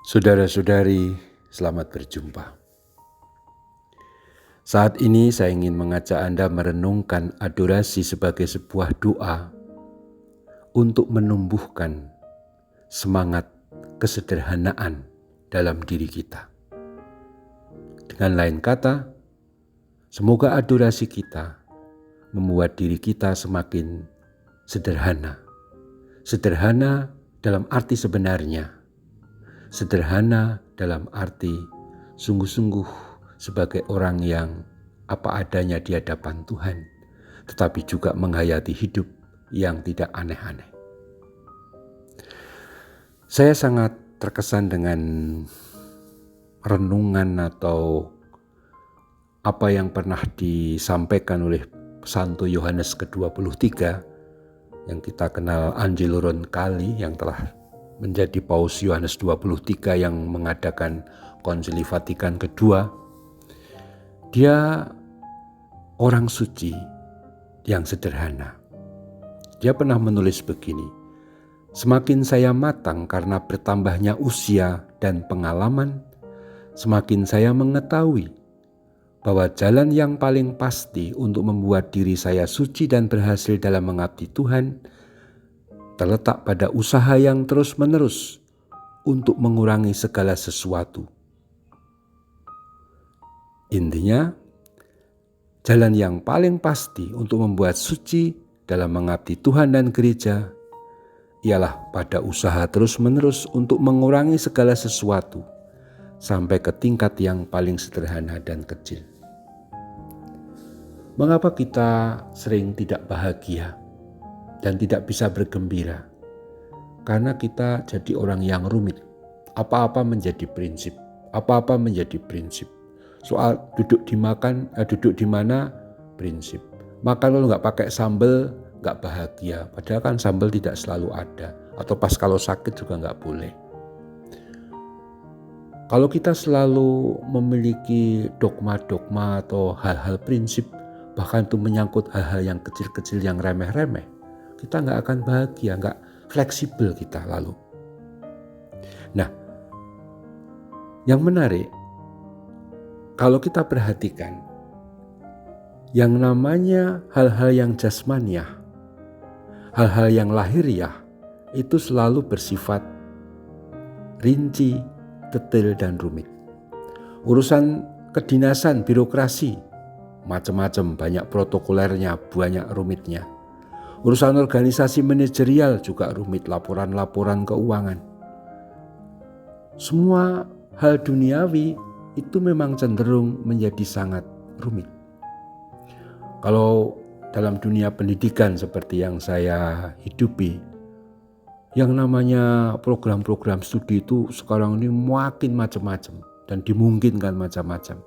Saudara-saudari, selamat berjumpa. Saat ini saya ingin mengajak Anda merenungkan adorasi sebagai sebuah doa untuk menumbuhkan semangat kesederhanaan dalam diri kita. Dengan lain kata, semoga adorasi kita membuat diri kita semakin sederhana. Sederhana dalam arti sebenarnya. Sederhana dalam arti sungguh-sungguh sebagai orang yang apa adanya di hadapan Tuhan, tetapi juga menghayati hidup yang tidak aneh-aneh. Saya sangat terkesan dengan renungan atau apa yang pernah disampaikan oleh Santo Yohanes ke-23 yang kita kenal Angelo Roncalli, yang telah menjadi Paus Yohanes 23 yang mengadakan Konsili Vatikan kedua. Dia orang suci yang sederhana. Dia pernah menulis begini, semakin saya matang karena bertambahnya usia dan pengalaman, semakin saya mengetahui bahwa jalan yang paling pasti untuk membuat diri saya suci dan berhasil dalam mengabdi Tuhan terletak pada usaha yang terus-menerus untuk mengurangi segala sesuatu. Intinya, jalan yang paling pasti untuk membuat suci dalam mengabdi Tuhan dan gereja ialah pada usaha terus-menerus untuk mengurangi segala sesuatu sampai ke tingkat yang paling sederhana dan kecil. Mengapa kita sering tidak bahagia dan tidak bisa bergembira? Karena kita jadi orang yang rumit. Apa-apa menjadi prinsip. Apa-apa menjadi prinsip. Soal duduk di mana prinsip. Makan kalau nggak pakai sambal nggak bahagia. Padahal kan sambal tidak selalu ada. Atau pas kalau sakit juga nggak boleh. Kalau kita selalu memiliki dogma-dogma atau hal-hal prinsip, bahkan itu menyangkut hal-hal yang kecil-kecil yang remeh-remeh, kita nggak akan bahagia, nggak fleksibel kita lalu. Nah, yang menarik, kalau kita perhatikan, yang namanya hal-hal yang jasmaniah, hal-hal yang lahiriah, itu selalu bersifat rinci, detail, dan rumit. Urusan kedinasan, birokrasi, macam-macam, banyak protokolernya, banyak rumitnya. Urusan organisasi manajerial juga rumit, laporan-laporan keuangan. Semua hal duniawi itu memang cenderung menjadi sangat rumit. Kalau dalam dunia pendidikan seperti yang saya hidupi, yang namanya program-program studi itu sekarang ini makin macam-macam dan dimungkinkan macam-macam.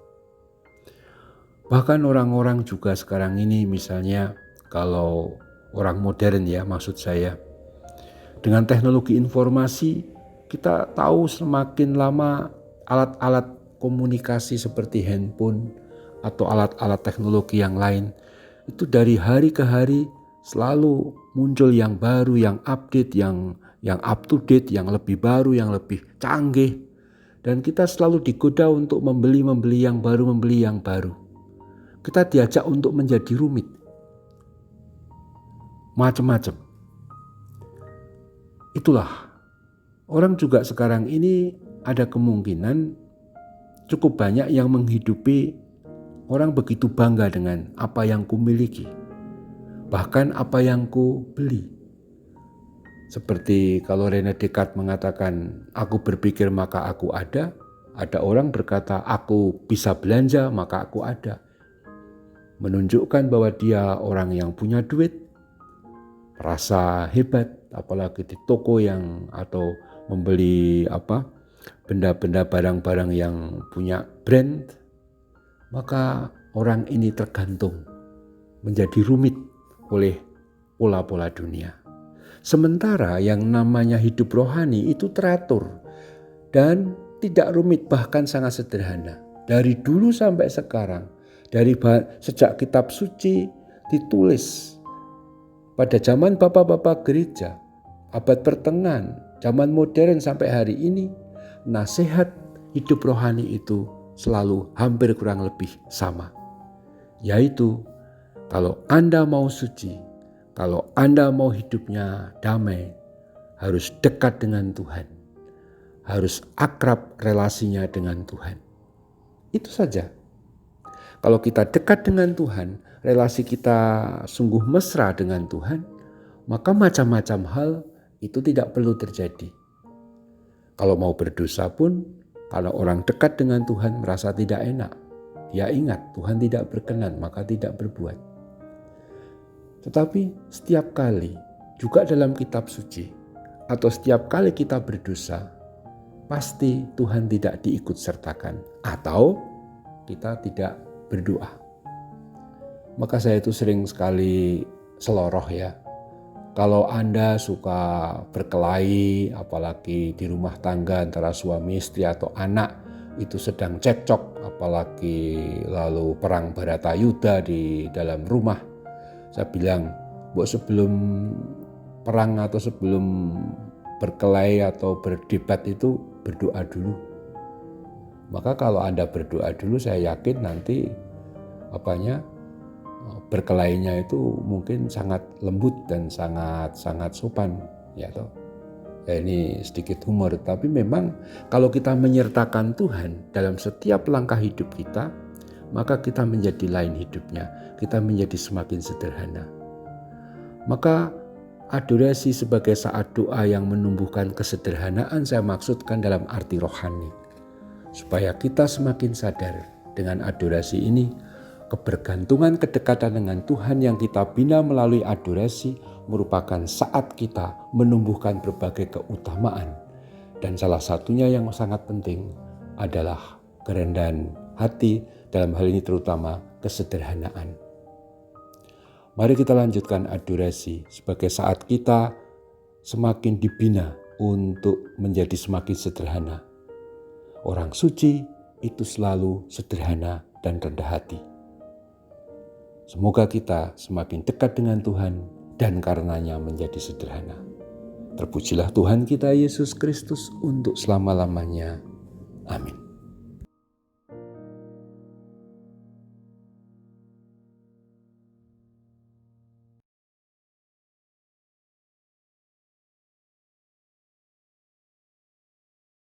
Bahkan orang-orang juga sekarang ini, misalnya kalau orang modern ya maksud saya, dengan teknologi informasi kita tahu semakin lama alat-alat komunikasi seperti handphone atau alat-alat teknologi yang lain itu dari hari ke hari selalu muncul yang baru, yang update, yang up to date, yang lebih baru, yang lebih canggih, dan kita selalu digoda untuk membeli yang baru. Kita diajak untuk menjadi rumit, macam-macam. Itulah orang juga sekarang ini ada kemungkinan cukup banyak yang menghidupi orang begitu bangga dengan apa yang kumiliki, bahkan apa yang ku beli. Seperti kalau René Descartes mengatakan, aku berpikir maka aku ada orang berkata, aku bisa belanja maka aku ada. Menunjukkan bahwa dia orang yang punya duit, merasa hebat, apalagi di toko yang atau membeli benda-benda barang-barang yang punya brand, maka orang ini tergantung, menjadi rumit oleh pola-pola dunia. Sementara yang namanya hidup rohani itu teratur dan tidak rumit, bahkan sangat sederhana. Dari dulu sampai sekarang, sejak kitab suci ditulis pada zaman bapak-bapak gereja, abad pertengahan, zaman modern sampai hari ini, nasihat hidup rohani itu selalu hampir kurang lebih sama. Yaitu, kalau Anda mau suci, kalau Anda mau hidupnya damai, harus dekat dengan Tuhan. Harus akrab relasinya dengan Tuhan. Itu saja. Kalau kita dekat dengan Tuhan, relasi kita sungguh mesra dengan Tuhan, maka macam-macam hal itu tidak perlu terjadi. Kalau mau berdosa pun, kalau orang dekat dengan Tuhan merasa tidak enak, dia ingat Tuhan tidak berkenan, maka tidak berbuat. Tetapi setiap kali, juga dalam kitab suci, atau setiap kali kita berdosa, pasti Tuhan tidak diikutsertakan, atau kita tidak berdoa. Maka saya itu sering sekali seloroh ya. Kalau Anda suka berkelahi, apalagi di rumah tangga antara suami istri atau anak itu sedang cekcok, apalagi lalu perang Baratayuda di dalam rumah, saya bilang, sebelum perang atau sebelum berkelahi atau berdebat itu berdoa dulu. Maka kalau Anda berdoa dulu, saya yakin nanti berkelahinya itu mungkin sangat lembut dan sangat sopan, ya toh. Ya, ini sedikit humor, tapi memang kalau kita menyertakan Tuhan dalam setiap langkah hidup kita, maka kita menjadi lain hidupnya, kita menjadi semakin sederhana. Maka adorasi sebagai saat doa yang menumbuhkan kesederhanaan saya maksudkan dalam arti rohani. Supaya kita semakin sadar dengan adorasi ini, kebergantungan kedekatan dengan Tuhan yang kita bina melalui adorasi merupakan saat kita menumbuhkan berbagai keutamaan. Dan salah satunya yang sangat penting adalah kerendahan hati, dalam hal ini terutama kesederhanaan. Mari kita lanjutkan adorasi sebagai saat kita semakin dibina untuk menjadi semakin sederhana. Orang suci itu selalu sederhana dan rendah hati. Semoga kita semakin dekat dengan Tuhan dan karenanya menjadi sederhana. Terpujilah Tuhan kita Yesus Kristus untuk selama-lamanya. Amin.